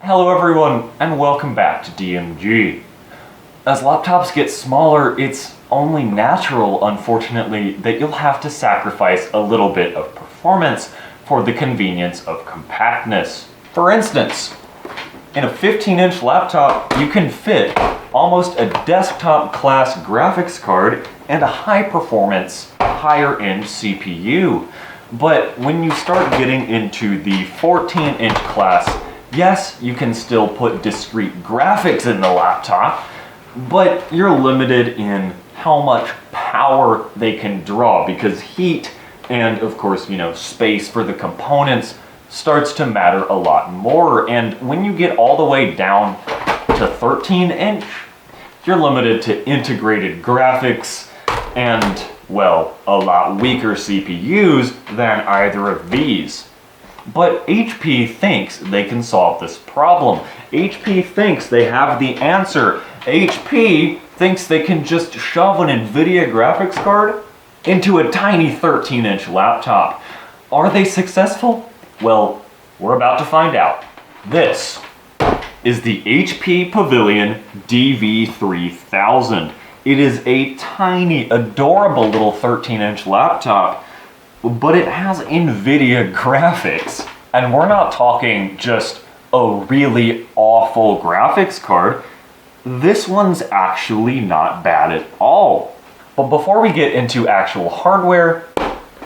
Hello everyone, and welcome back to DMG. As laptops get smaller, it's only natural, unfortunately, that you'll have to sacrifice a little bit of performance for the convenience of compactness. For instance, in a 15-inch laptop, you can fit almost a desktop-class graphics card and a high-performance, higher-end CPU. But when you start getting into the 14-inch class, yes, you can still put discrete graphics in the laptop, but you're limited in how much power they can draw because heat and, of course, space for the components starts to matter a lot more. And when you get all the way down to 13-inch, you're limited to integrated graphics and, well, a lot weaker CPUs than either of these. But HP thinks they can solve this problem. HP thinks they have the answer. HP thinks they can just shove an Nvidia graphics card into a tiny 13-inch laptop. Are they successful? Well, we're about to find out. This is the HP Pavilion DV3000. It is a tiny, adorable little 13-inch laptop, but it has Nvidia graphics. And we're not talking just a really awful graphics card. This one's actually not bad at all. But before we get into actual hardware,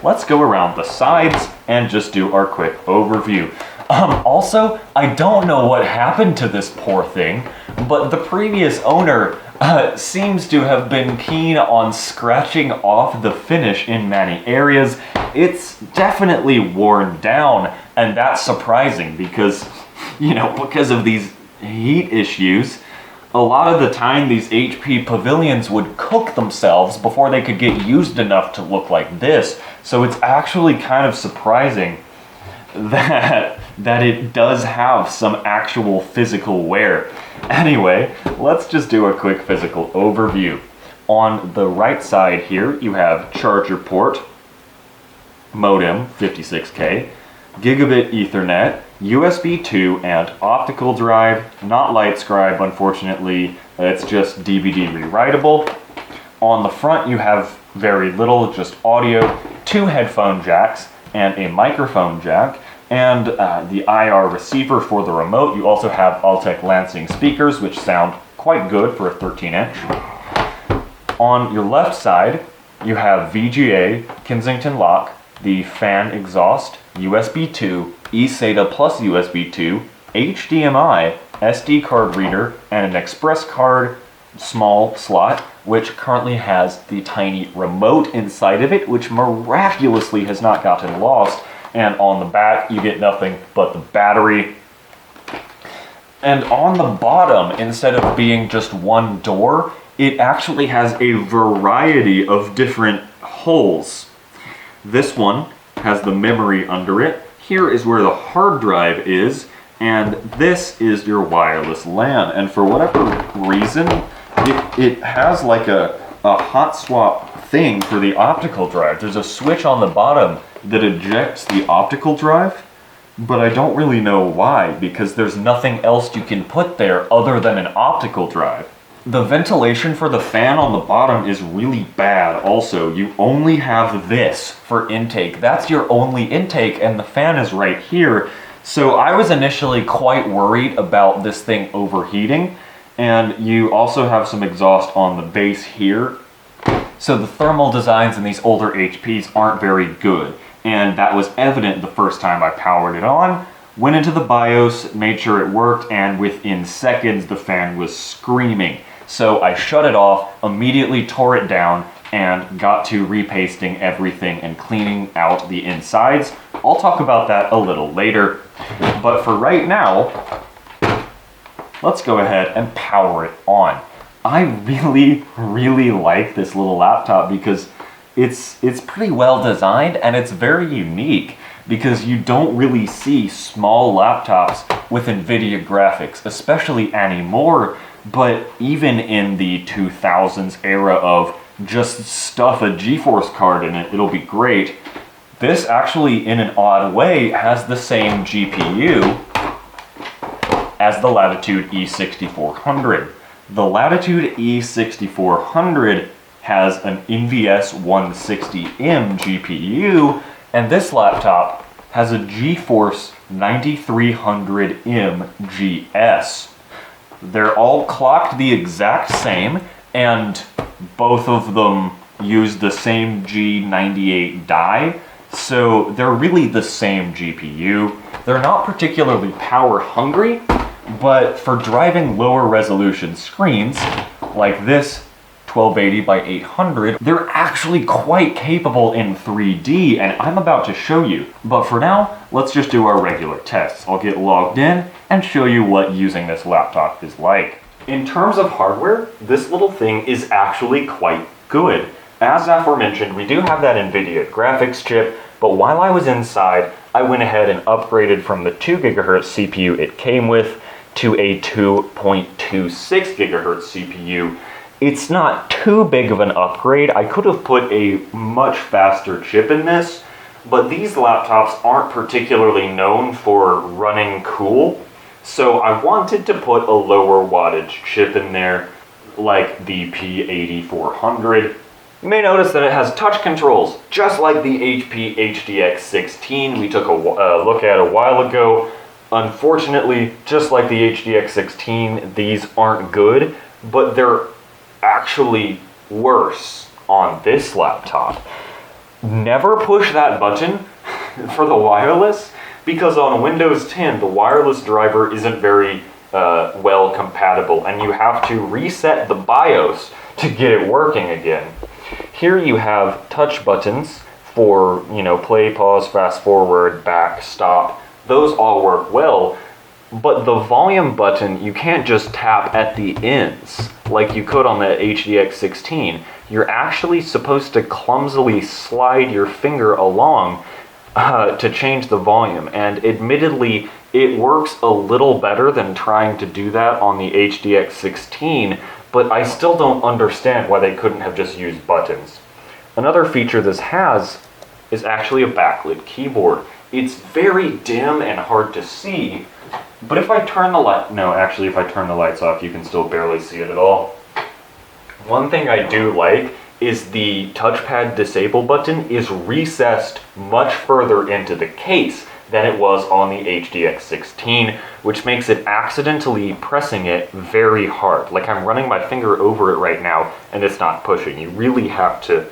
let's go around the sides and just do our quick overview. Also, I don't know what happened to this poor thing, but the previous owner seems to have been keen on scratching off the finish in many areas. It's definitely worn down, and that's surprising because, because of these heat issues, a lot of the time these HP Pavilions would cook themselves before they could get used enough to look like this. So it's actually kind of surprising that it does have some actual physical wear. Anyway, let's just do a quick physical overview. On the right side here, you have charger port, modem 56K, gigabit Ethernet, USB 2, and optical drive. Not LightScribe, unfortunately. It's just DVD rewritable. On the front, you have very little, just audio, 2 headphone jacks, and a microphone jack, and the IR receiver for the remote. You also have Altec Lansing speakers, which sound quite good for a 13-inch. On your left side, you have VGA, Kensington lock, the fan exhaust, USB 2, eSATA plus USB 2, HDMI, SD card reader, and an express card small slot, which currently has the tiny remote inside of it, which miraculously has not gotten lost. And on the back, you get nothing but the battery. And on the bottom, instead of being just one door, it actually has a variety of different holes. This one has the memory under it. Here is where the hard drive is, and this is your wireless LAN. And for whatever reason, it has like a hot swap thing for the optical drive. There's a switch on the bottom that ejects the optical drive, but I don't really know why, because there's nothing else you can put there other than an optical drive. The ventilation for the fan on the bottom is really bad also. You only have this for intake. That's your only intake, and the fan is right here. So I was initially quite worried about this thing overheating, and you also have some exhaust on the base here. So the thermal designs in these older HPs aren't very good, and that was evident the first time I powered it on. Went into the BIOS, made sure it worked, and within seconds the fan was screaming. So I shut it off, immediately tore it down, and got to repasting everything and cleaning out the insides. I'll talk about that a little later, but for right now, let's go ahead and power it on. I really like this little laptop because it's pretty well designed, and it's very unique because you don't really see small laptops with Nvidia graphics, especially anymore. But even in the 2000s era of just stuff a GeForce card in it, it'll be great, this actually, in an odd way, has the same GPU as the Latitude E6400. The Latitude E6400 has an NVS 160M GPU, and this laptop has a GeForce 9300M GS. They're all clocked the exact same, and both of them use the same G98 die, so they're really the same GPU. They're not particularly power hungry, but for driving lower resolution screens, like this 1280 by 800, they're actually quite capable in 3D, and I'm about to show you. But for now, let's just do our regular tests. I'll get logged in and show you what using this laptop is like. In terms of hardware, this little thing is actually quite good. As aforementioned, we do have that Nvidia graphics chip, but while I was inside, I went ahead and upgraded from the 2 GHz CPU it came with to a 2.26 GHz CPU. It's not too big of an upgrade. I could have put a much faster chip in this, but these laptops aren't particularly known for running cool, so I wanted to put a lower wattage chip in there, like the P8400. You may notice that it has touch controls, just like the HP HDX16 we took a look at a while ago. Unfortunately, just like the HDX16, these aren't good, but they're actually worse on this laptop. Never push that button for the wireless, because on Windows 10, the wireless driver isn't very well compatible, and you have to reset the BIOS to get it working again. Here you have touch buttons for, play, pause, fast forward, back, stop. Those all work well, but the volume button, you can't just tap at the ends like you could on the HDX16. You're actually supposed to clumsily slide your finger along to change the volume, and admittedly, it works a little better than trying to do that on the HDX16, but I still don't understand why they couldn't have just used buttons. Another feature this has is actually a backlit keyboard. It's very dim and hard to see, but if I turn the if I turn the lights off, you can still barely see it at all. One thing I do like is the touchpad disable button is recessed much further into the case than it was on the HDX16, which makes it accidentally pressing it very hard. Like I'm running my finger over it right now and it's not pushing. You really have to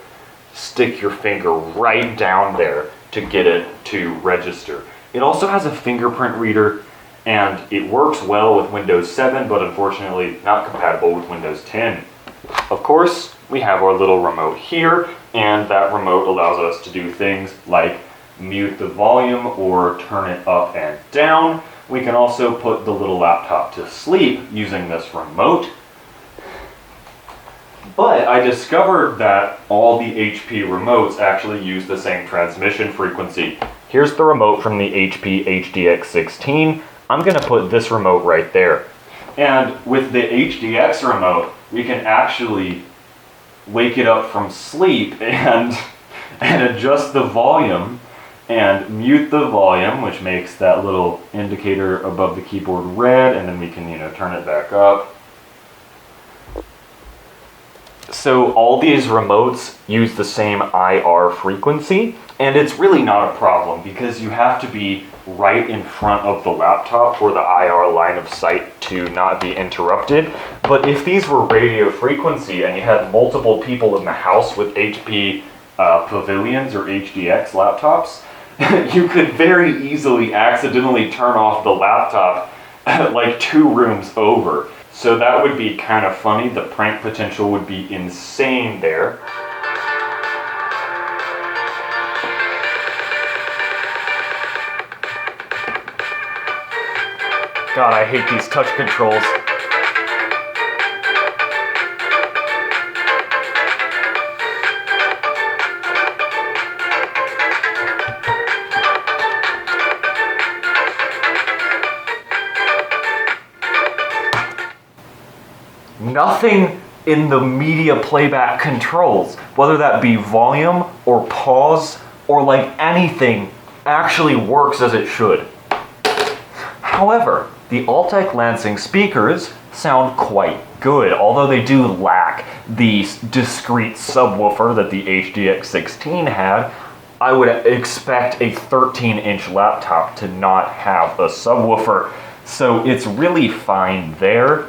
stick your finger right down there to get it to register. It also has a fingerprint reader, and it works well with Windows 7, but unfortunately not compatible with Windows 10. Of course, we have our little remote here, and that remote allows us to do things like mute the volume or turn it up and down. We can also put the little laptop to sleep using this remote. But I discovered that all the HP remotes actually use the same transmission frequency. Here's the remote from the HP HDX16. I'm going to put this remote right there. And with the HDX remote, we can actually wake it up from sleep and adjust the volume and mute the volume, which makes that little indicator above the keyboard red, and then we can, turn it back up. So all these remotes use the same IR frequency, and it's really not a problem because you have to be right in front of the laptop for the IR line of sight to not be interrupted. But if these were radio frequency and you had multiple people in the house with HP Pavilions or HDX laptops, you could very easily accidentally turn off the laptop like 2 rooms over. So that would be kind of funny. The prank potential would be insane there. God, I hate these touch controls. Nothing in the media playback controls, whether that be volume or pause or like anything, actually works as it should. However, The Altec Lansing speakers sound quite good, although they do lack the discrete subwoofer that the HDX16 had. I would expect a 13-inch laptop to not have a subwoofer, so it's really fine there.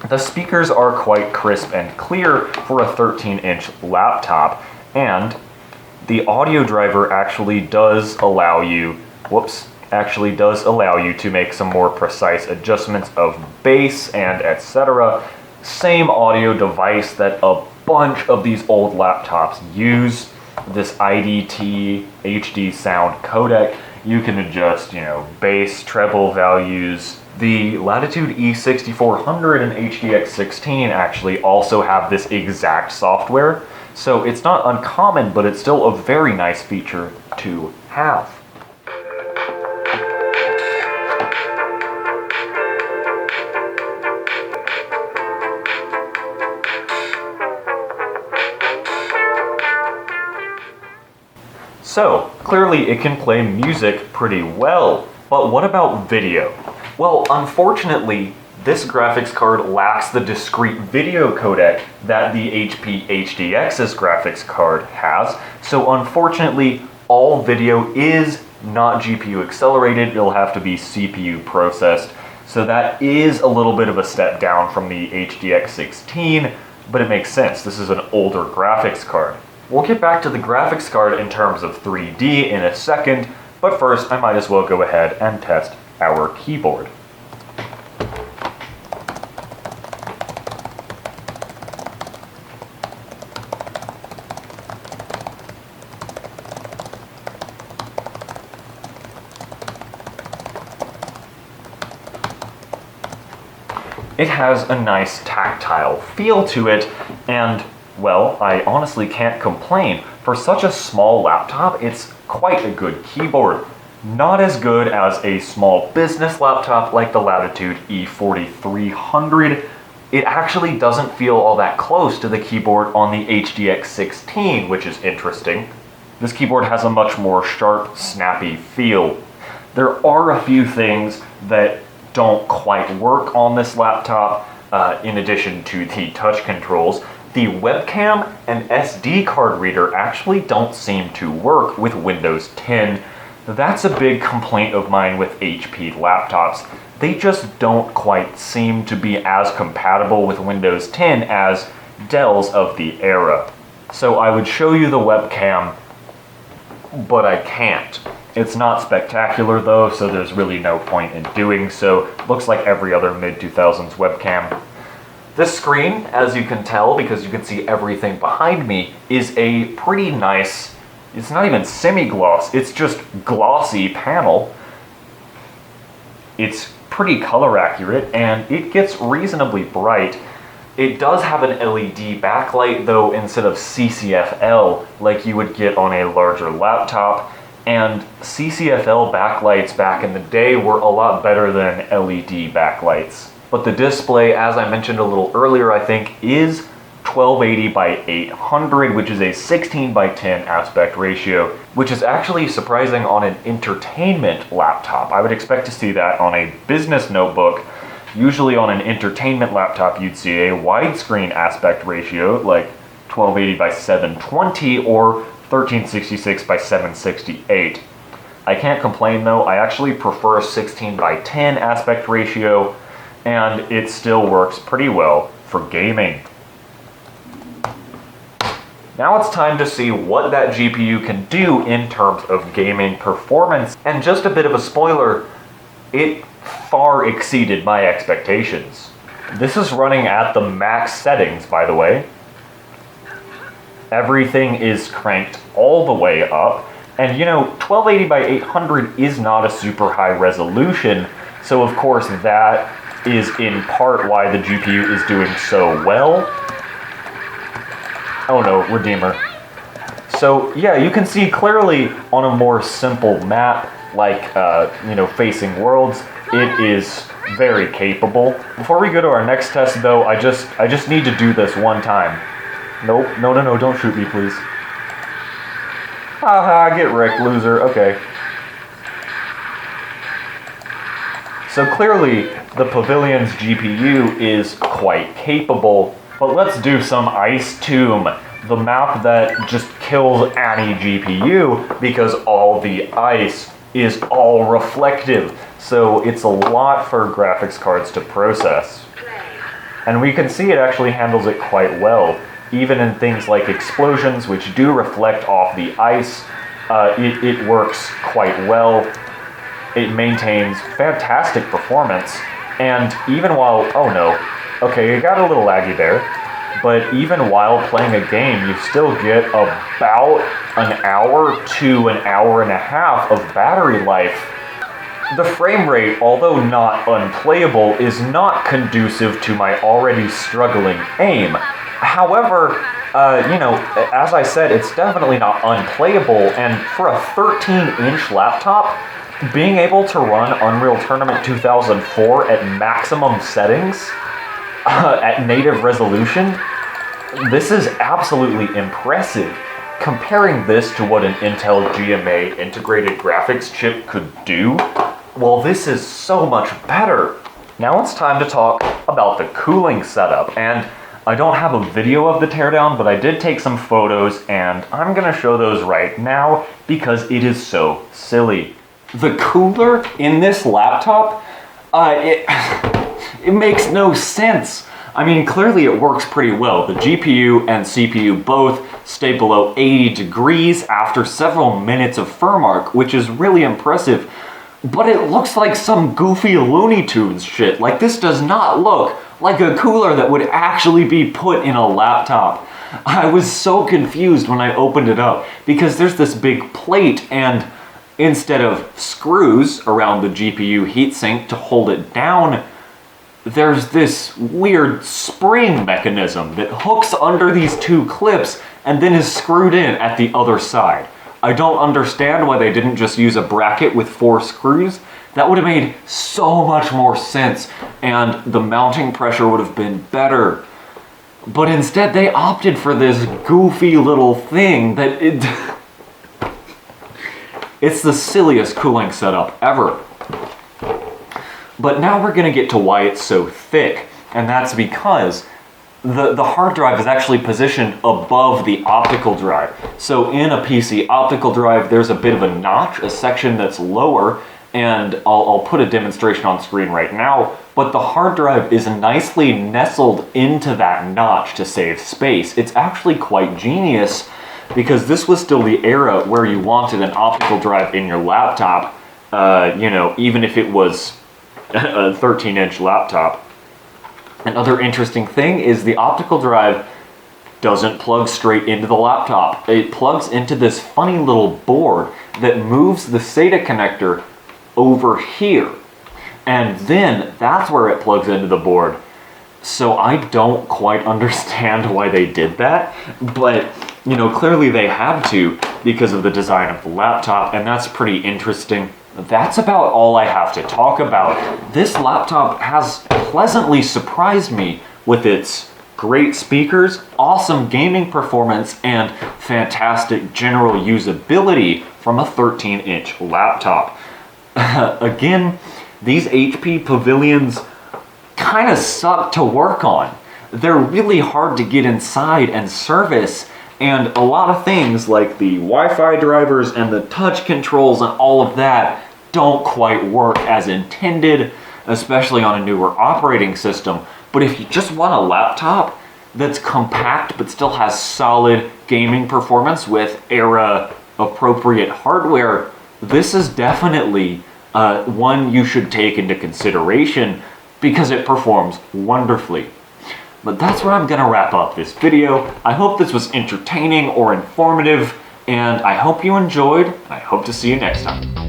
The speakers are quite crisp and clear for a 13-inch laptop, and the audio driver actually does allow you, to make some more precise adjustments of bass and etc. Same audio device that a bunch of these old laptops use, this IDT HD sound codec. You can adjust, bass, treble values. The Latitude E6400 and HDX16 actually also have this exact software, so it's not uncommon, but it's still a very nice feature to have. So, clearly it can play music pretty well, but what about video? Well, unfortunately, this graphics card lacks the discrete video codec that the HP HDX's graphics card has, so unfortunately, all video is not GPU accelerated. It'll have to be CPU processed, so that is a little bit of a step down from the HDX16, but it makes sense. This is an older graphics card. We'll get back to the graphics card in terms of 3D in a second, but first I might as well go ahead and test our keyboard. It has a nice tactile feel to it, and well, I honestly can't complain. For such a small laptop, it's quite a good keyboard. Not as good as a small business laptop like the Latitude E4300. It actually doesn't feel all that close to the keyboard on the HDX16, which is interesting. This keyboard has a much more sharp, snappy feel. There are a few things that don't quite work on this laptop, in addition to the touch controls. The webcam and SD card reader actually don't seem to work with Windows 10. That's a big complaint of mine with HP laptops. They just don't quite seem to be as compatible with Windows 10 as Dell's of the era. So I would show you the webcam, but I can't. It's not spectacular though, so there's really no point in doing so. Looks like every other mid-2000s webcam. This screen, as you can tell, because you can see everything behind me, is a pretty nice, it's not even semi-gloss, it's just glossy panel. It's pretty color accurate, and it gets reasonably bright. It does have an LED backlight, though, instead of CCFL, like you would get on a larger laptop. And CCFL backlights back in the day were a lot better than LED backlights. But the display, as I mentioned a little earlier, I think, is 1280 by 800, which is a 16 by 10 aspect ratio, which is actually surprising on an entertainment laptop. I would expect to see that on a business notebook. Usually on an entertainment laptop, you'd see a widescreen aspect ratio, like 1280 by 720 or 1366 by 768. I can't complain though. I actually prefer 16 by 10 aspect ratio, and it still works pretty well for gaming. Now it's time to see what that GPU can do in terms of gaming performance. And just a bit of a spoiler, it far exceeded my expectations. This is running at the max settings, by the way. Everything is cranked all the way up. And 1280 by 800 is not a super high resolution, so of course that is in part why the GPU is doing so well. Oh no, Redeemer. So yeah, you can see clearly on a more simple map, like facing worlds, it is very capable. Before we go to our next test though, I just need to do this one time. Nope, no, don't shoot me please. Haha, get wrecked, loser. Okay. So clearly, the Pavilion's GPU is quite capable, but let's do some Ice Tomb, the map that just kills any GPU because all the ice is all reflective. So it's a lot for graphics cards to process. And we can see it actually handles it quite well. Even in things like explosions, which do reflect off the ice, it works quite well. It maintains fantastic performance, and even while, oh no, okay, it got a little laggy there, but even while playing a game, you still get about an hour to an hour and a half of battery life. The frame rate, although not unplayable, is not conducive to my already struggling aim. However, as I said, it's definitely not unplayable, and for a 13-inch laptop, being able to run Unreal Tournament 2004 at maximum settings, at native resolution, this is absolutely impressive. Comparing this to what an Intel GMA integrated graphics chip could do, well, this is so much better. Now it's time to talk about the cooling setup, and I don't have a video of the teardown, but I did take some photos, and I'm gonna show those right now because it is so silly. The cooler in this laptop, it makes no sense. I mean, clearly it works pretty well. The GPU and CPU both stay below 80 degrees after several minutes of firm arc, which is really impressive. But it looks like some goofy Looney Tunes shit. Like, this does not look like a cooler that would actually be put in a laptop. I was so confused when I opened it up because there's this big plate, and instead of screws around the GPU heatsink to hold it down, there's this weird spring mechanism that hooks under these two clips and then is screwed in at the other side. I don't understand why they didn't just use a bracket with 4 screws. That would have made so much more sense, and the mounting pressure would have been better. But instead they opted for this goofy little thing that it's the silliest cooling setup ever. But now we're gonna get to why it's so thick, and that's because the hard drive is actually positioned above the optical drive. So in a PC optical drive, there's a bit of a notch, a section that's lower, and I'll put a demonstration on screen right now, but the hard drive is nicely nestled into that notch to save space. It's actually quite genius, because this was still the era where you wanted an optical drive in your laptop, even if it was a 13-inch laptop. Another interesting thing is the optical drive doesn't plug straight into the laptop. It plugs into this funny little board that moves the SATA connector over here. And then that's where it plugs into the board. So I don't quite understand why they did that, but clearly they had to because of the design of the laptop, and that's pretty interesting. That's about all I have to talk about. This laptop has pleasantly surprised me with its great speakers, awesome gaming performance, and fantastic general usability from a 13-inch laptop. Again, these HP Pavilions kind of suck to work on. They're really hard to get inside and service, and a lot of things like the Wi-Fi drivers and the touch controls and all of that don't quite work as intended, especially on a newer operating system. But if you just want a laptop that's compact but still has solid gaming performance with era-appropriate hardware, this is definitely one you should take into consideration because it performs wonderfully. But that's where I'm gonna wrap up this video. I hope this was entertaining or informative, and I hope you enjoyed. I hope to see you next time.